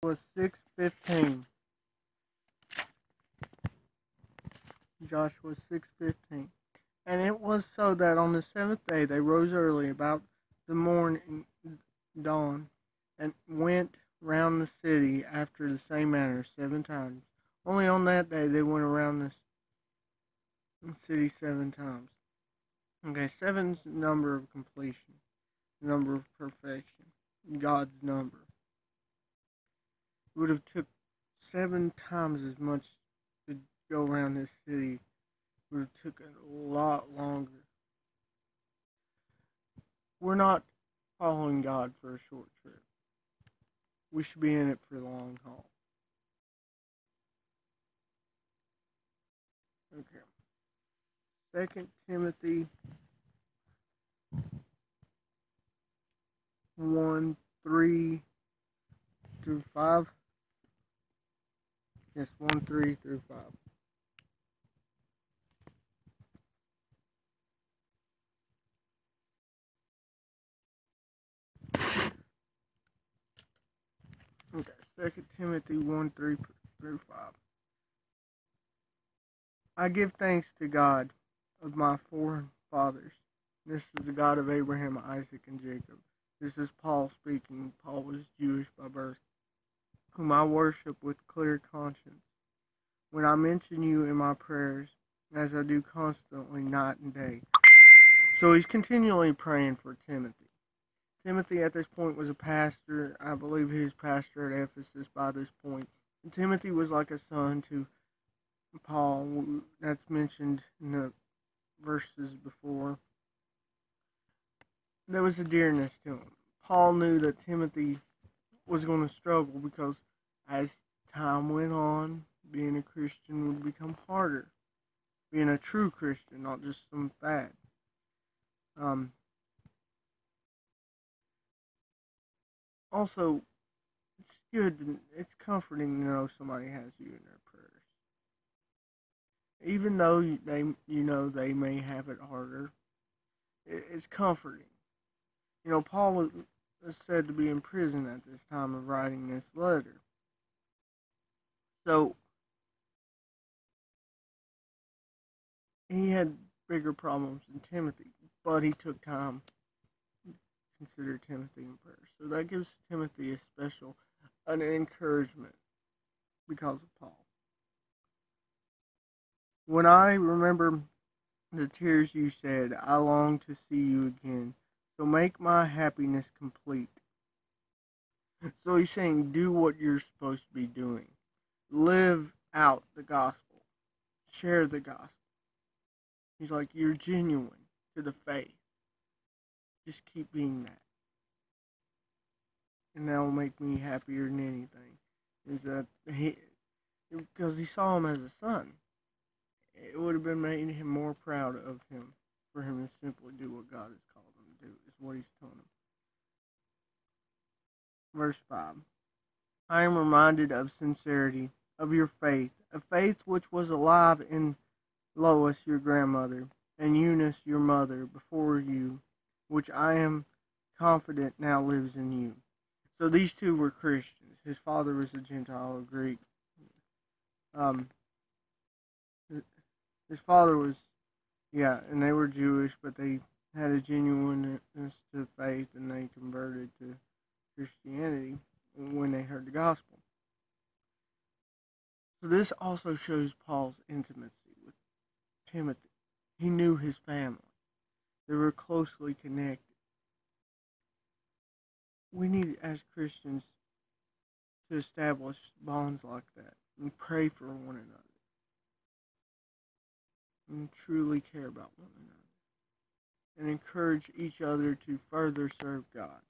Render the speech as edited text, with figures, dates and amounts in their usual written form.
Was 6:15. Joshua 6:15. And it was so that on the seventh day they rose early about the morning dawn, and went round the city after the same manner 7 times. Only on that day they went around the city 7 times. Okay, seven's the number of completion, the number of perfection, God's number. It would have took 7 times as much to go around this city. It would have took a lot longer. We're not following God for a short trip. We should be in it for the long haul. Okay. 2 Timothy 1:3-5. Yes, 1:3-5. Okay, 2 Timothy 1:3-5. I give thanks to God of my forefathers. This is the God of Abraham, Isaac, and Jacob. This is Paul speaking. Paul was Jewish by birth, whom I worship with clear conscience, when I mention you in my prayers, as I do constantly, night and day. So he's continually praying for Timothy. Timothy at this point was a pastor. I believe he was pastor at Ephesus by this point. And Timothy was like a son to Paul. That's mentioned in the verses before. There was a dearness to him. Paul knew that Timothy was going to struggle because as time went on, being a Christian would become harder. Being a true Christian, not just some fad. Also, it's good, it's comforting to know somebody has you in their prayers. Even though they may have it harder, it's comforting. Paul was said to be in prison at this time of writing this letter. So, he had bigger problems than Timothy, but he took time to consider Timothy in prayer. So that gives Timothy an encouragement because of Paul. When I remember the tears you shed, I long to see you again. So make my happiness complete. So he's saying, do what you're supposed to be doing. Live out the gospel. Share the gospel. He's like, you're genuine to the faith. Just keep being that. And that will make me happier than anything. Is that because he saw him as a son. It would have been made him more proud of him for him to simply do what God has called him to do, is what he's telling him. Verse 5. I am reminded of sincerity, of your faith, a faith which was alive in Lois, your grandmother, and Eunice, your mother, before you, which I am confident now lives in you. So these two were Christians. His father was a Gentile, a Greek. His father was, and they were Jewish, but they had a genuineness to faith, and they converted to Christianity when they heard the gospel. So this also shows Paul's intimacy with Timothy. He knew his family. They were closely connected. We need, as Christians, to establish bonds like that and pray for one another and truly care about one another and encourage each other to further serve God.